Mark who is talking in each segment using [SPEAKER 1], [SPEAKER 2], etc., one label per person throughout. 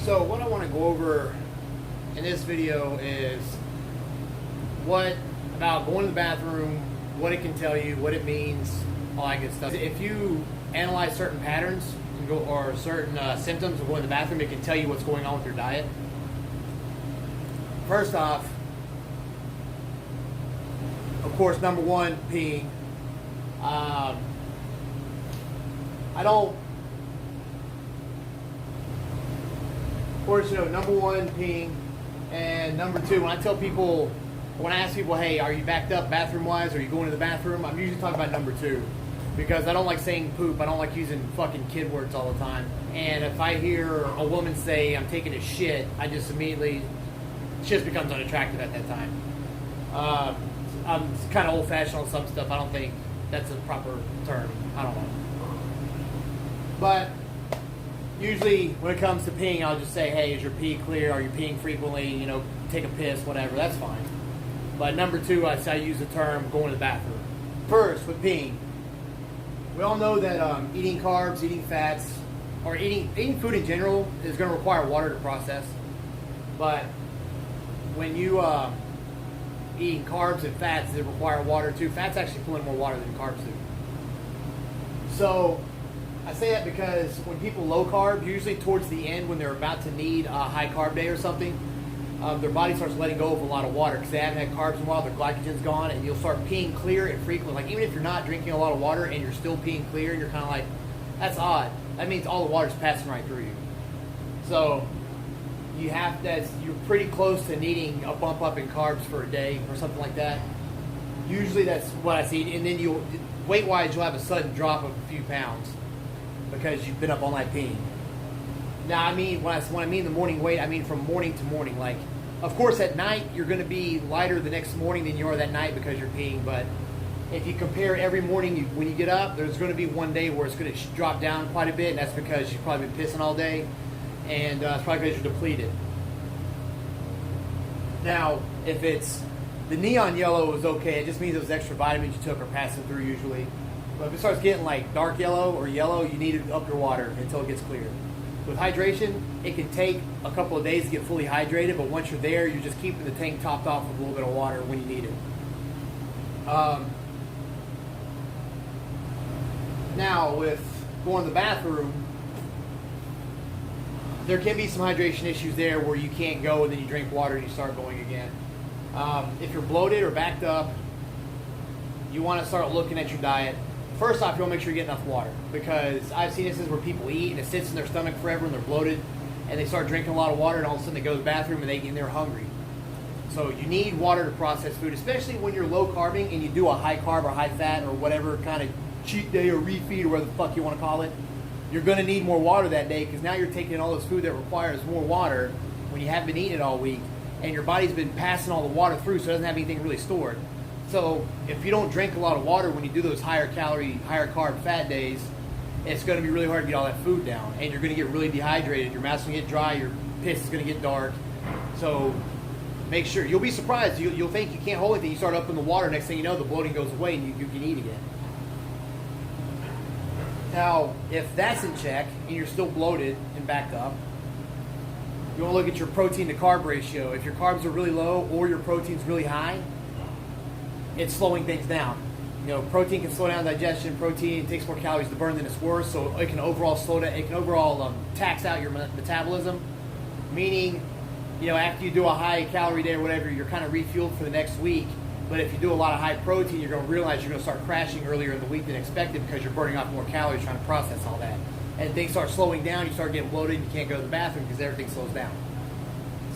[SPEAKER 1] So what I want to go over in this video is what about going to the bathroom, what it can tell you, what it means, all that good stuff. If you analyze certain patterns or certain symptoms of going to the bathroom, it can tell you what's going on with your diet. First off, of course, number one, peeing. Number one, peeing, and number two, when I ask people, hey, are you backed up bathroom-wise, are you going to the bathroom, I'm usually talking about number two, because I don't like saying poop, I don't like using fucking kid words all the time, and if I hear a woman say, I'm taking a shit, I just immediately, shit becomes unattractive at that time. I'm kind of old-fashioned on some stuff, I don't think that's a proper term, I don't know. But usually, when it comes to peeing, I'll just say, hey, is your pee clear? Are you peeing frequently? Take a piss, whatever. That's fine. But number two, I use the term going to the bathroom. First, with peeing, we all know that eating carbs, eating fats, or eating food in general is going to require water to process. But when you eating carbs and fats, they require water too. Fats actually pull in more water than carbs do. So I say that because when people low carb, usually towards the end when they're about to need a high carb day or something, their body starts letting go of a lot of water because they haven't had carbs in a while, their glycogen's gone, and you'll start peeing clear and frequent. Like even if you're not drinking a lot of water and you're still peeing clear, you're kind of like, that's odd. That means all the water's passing right through you. So you're pretty close to needing a bump up in carbs for a day or something like that. Usually that's what I see, and then weight-wise, you'll have a sudden drop of a few pounds because you've been up all night peeing. Now, I mean, when I mean the morning weight, I mean from morning to morning. Like, of course, at night, you're going to be lighter the next morning than you are that night because you're peeing. But if you compare every morning when you get up, there's going to be one day where it's going to drop down quite a bit, and that's because you've probably been pissing all day, and it's probably because you're depleted. Now, if it's the neon yellow is okay, it just means those extra vitamins you took are passing through usually. But if it starts getting like dark yellow or yellow, you need to up your water until it gets clear. With hydration, it can take a couple of days to get fully hydrated, but once you're there, you're just keeping the tank topped off with a little bit of water when you need it. Now, with going to the bathroom, there can be some hydration issues there where you can't go and then you drink water and you start going again. If you're bloated or backed up, you want to start looking at your diet. First off, you want to make sure you get enough water, because I've seen instances where people eat and it sits in their stomach forever and they're bloated and they start drinking a lot of water and all of a sudden they go to the bathroom and they're hungry. So you need water to process food, especially when you're low carbing and you do a high carb or high fat or whatever kind of cheat day or refeed or whatever the fuck you want to call it. You're going to need more water that day because now you're taking in all this food that requires more water when you haven't been eating it all week, and your body's been passing all the water through, so it doesn't have anything really stored. So if you don't drink a lot of water when you do those higher calorie, higher carb fat days, it's going to be really hard to get all that food down, and you're going to get really dehydrated. Your mouth's going to get dry, your piss is going to get dark. So make sure, you'll be surprised. You'll think you can't hold anything. You start up in the water, next thing you know, the bloating goes away and you can eat again. Now, if that's in check and you're still bloated and backed up, you want to look at your protein to carb ratio. If your carbs are really low or your protein's really high, it's slowing things down. Protein can slow down digestion. Protein takes more calories to burn than it's worth, so it can overall slow down. It can overall tax out your metabolism, meaning, after you do a high calorie day or whatever, you're kind of refueled for the next week. But if you do a lot of high protein, you're going to realize you're going to start crashing earlier in the week than expected because you're burning off more calories trying to process all that. And things start slowing down, you start getting bloated, you can't go to the bathroom because everything slows down.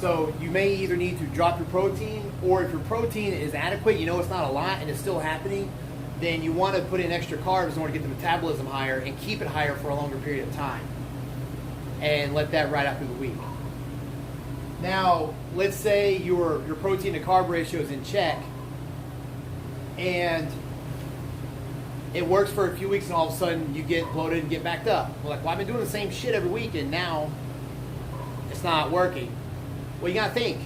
[SPEAKER 1] So you may either need to drop your protein, or if your protein is adequate, it's not a lot and it's still happening, then you want to put in extra carbs in order to get the metabolism higher and keep it higher for a longer period of time. And let that ride out through the week. Now, let's say your protein to carb ratio is in check, and it works for a few weeks and all of a sudden you get bloated and get backed up. We're like, well, I've been doing the same shit every week and now it's not working. Well, you gotta think,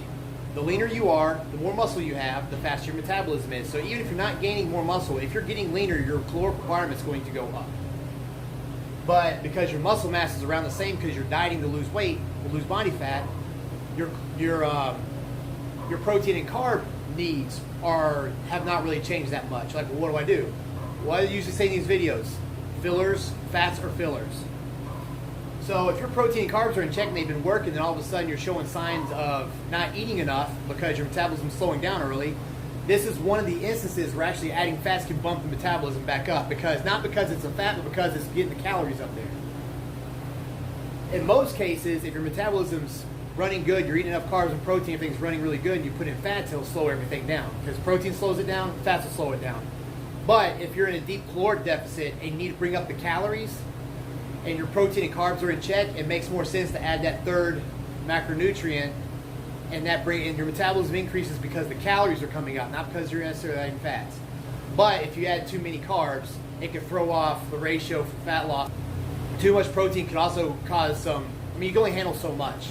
[SPEAKER 1] the leaner you are, the more muscle you have, the faster your metabolism is. So even if you're not gaining more muscle, if you're getting leaner, your caloric requirement is going to go up. But because your muscle mass is around the same, because you're dieting to lose weight, to lose body fat, your protein and carb needs have not really changed that much. Like, well, what do? Well, I usually say in these videos, fillers, fats, or fillers. So if your protein and carbs are in check and they've been working, then all of a sudden you're showing signs of not eating enough because your metabolism is slowing down early, this is one of the instances where actually adding fats can bump the metabolism back up, because not because it's a fat, but because it's getting the calories up there. In most cases, if your metabolism's running good, you're eating enough carbs and protein, everything's running really good, and you put in fats, it'll slow everything down. Because protein slows it down, fats will slow it down. But if you're in a deep caloric deficit and you need to bring up the calories, and your protein and carbs are in check, it makes more sense to add that third macronutrient, and your metabolism increases because the calories are coming up, not because you're necessarily adding fats. But if you add too many carbs, it can throw off the ratio for fat loss. Too much protein can also cause some, you can only handle so much.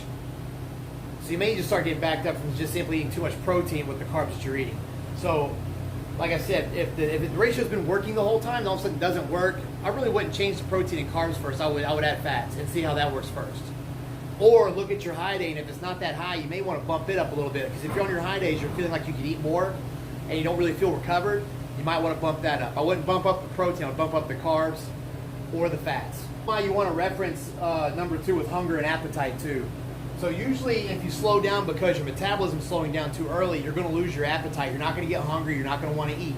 [SPEAKER 1] So you may just start getting backed up from just simply eating too much protein with the carbs that you're eating. So, like I said, if the ratio's been working the whole time and all of a sudden it doesn't work, I really wouldn't change the protein and carbs first. I would add fats and see how that works first. Or look at your high day, and if it's not that high, you may want to bump it up a little bit. Because if you're on your high days, you're feeling like you could eat more, and you don't really feel recovered, you might want to bump that up. I wouldn't bump up the protein, I would bump up the carbs or the fats. Why you want to reference number 2 with hunger and appetite too. So usually if you slow down because your metabolism is slowing down too early, you're going to lose your appetite. You're not going to get hungry. You're not going to want to eat.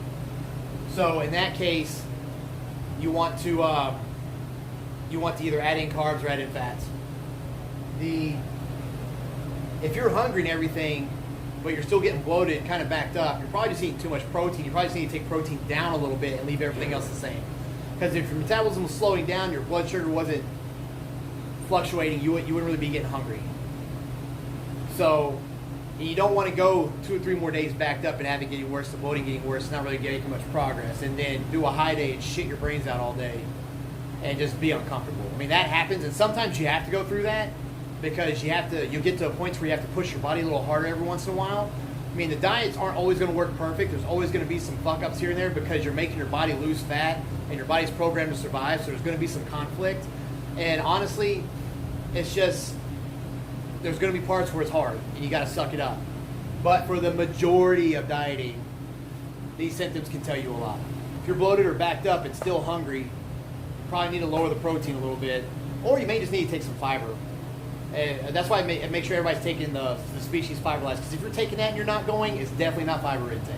[SPEAKER 1] So in that case, you want to either add in carbs or add in fats. If you're hungry and everything, but you're still getting bloated and kind of backed up, you're probably just eating too much protein. You probably just need to take protein down a little bit and leave everything else the same. Because if your metabolism was slowing down, your blood sugar wasn't fluctuating, you wouldn't really be getting hungry. So you don't want to go 2 or 3 more days backed up and have it getting worse, the bloating getting worse, not really getting much progress, and then do a high day and shit your brains out all day and just be uncomfortable. That happens, and sometimes you have to go through that because you'll get to a point where you have to push your body a little harder every once in a while. The diets aren't always going to work perfect. There's always going to be some fuck-ups here and there because you're making your body lose fat and your body's programmed to survive, so there's going to be some conflict. And honestly, it's just, there's going to be parts where it's hard and you got to suck it up. But for the majority of dieting, these symptoms can tell you a lot. If you're bloated or backed up and still hungry, you probably need to lower the protein a little bit, or you may just need to take some fiber. And that's why I make sure everybody's taking the species fiberless, because if you're taking that and you're not going, it's definitely not fiber intake.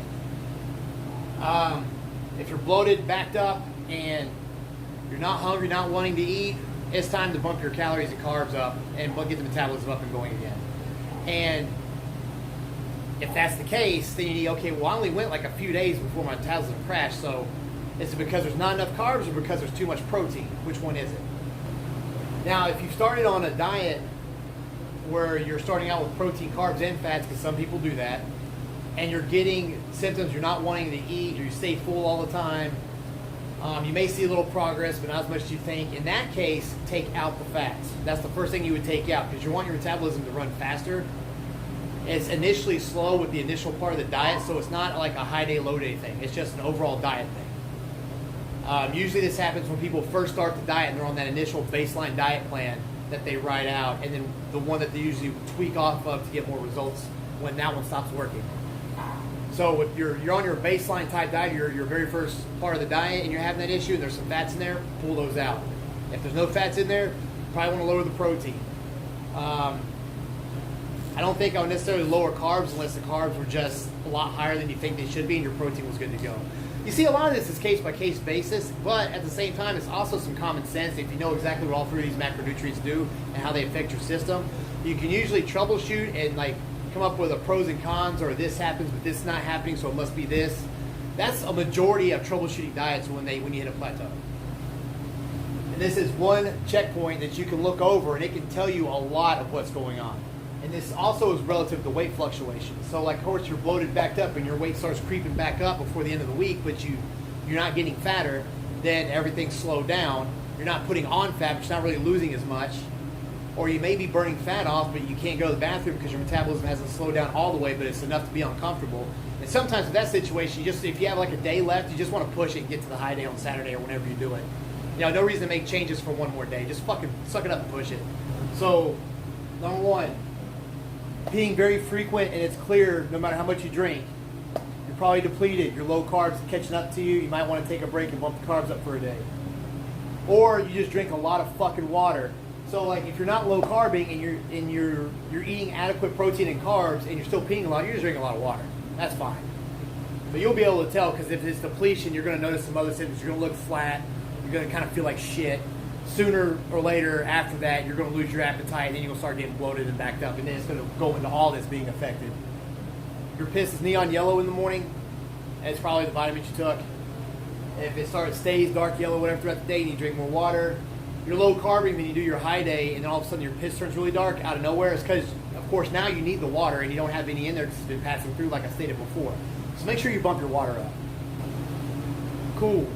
[SPEAKER 1] If you're bloated, backed up, and you're not hungry, not wanting to eat, it's time to bump your calories and carbs up and get the metabolism up and going again. And if that's the case, then you need, okay, well, I only went like a few days before my metabolism crashed, so is it because there's not enough carbs or because there's too much protein? Which one is it? Now, if you started on a diet where you're starting out with protein, carbs, and fats, because some people do that, and you're getting symptoms you're not wanting to eat, or you stay full all the time, you may see a little progress, but not as much as you think. In that case, take out the fats. That's the first thing you would take out, because you want your metabolism to run faster. It's initially slow with the initial part of the diet, so it's not like a high day, low day thing. It's just an overall diet thing. Usually this happens when people first start the diet and they're on that initial baseline diet plan that they write out, and then the one that they usually tweak off of to get more results when that one stops working. So if you're on your baseline type diet, your very first part of the diet, and you're having that issue and there's some fats in there, pull those out. If there's no fats in there, you probably want to lower the protein. I don't think I would necessarily lower carbs unless the carbs were just a lot higher than you think they should be and your protein was good to go. You see, a lot of this is case-by-case basis, but at the same time, it's also some common sense. If you know exactly what all 3 of these macronutrients do and how they affect your system, you can usually troubleshoot and come up with a pros and cons, or this happens but this is not happening, so it must be this. That's a majority of troubleshooting diets when you hit a plateau. And this is one checkpoint that you can look over, and it can tell you a lot of what's going on. And this also is relative to weight fluctuations. So of course you're bloated, backed up, and your weight starts creeping back up before the end of the week, but you're not getting fatter, then everything's slowed down. You're not putting on fat, but you're not really losing as much. Or you may be burning fat off, but you can't go to the bathroom because your metabolism hasn't slowed down all the way, but it's enough to be uncomfortable. And sometimes in that situation, if you have a day left, you just want to push it and get to the high day on Saturday or whenever you do it. You know, no reason to make changes for one more day. Just fucking suck it up and push it. So, number one, peeing very frequent and it's clear no matter how much you drink. You're probably depleted. Your low carbs catching up to you. You might want to take a break and bump the carbs up for a day. Or you just drink a lot of fucking water. So like if you're not low carbing and you're eating adequate protein and carbs and you're still peeing a lot, you're just drinking a lot of water. That's fine. But you'll be able to tell because if it's depletion, you're going to notice some other symptoms. You're going to look flat. You're going to kind of feel like shit. Sooner or later after that, you're going to lose your appetite and then you're going to start getting bloated and backed up. And then it's going to go into all this being affected. Your piss is neon yellow in the morning. It's probably the vitamins you took. If it stays dark yellow, whatever, throughout the day, and you drink more water. You're low carbing, then you do your high day, and then all of a sudden your piss turns really dark out of nowhere. It's because, of course, now you need the water, and you don't have any in there because it's been passing through, like I stated before. So make sure you bump your water up. Cool.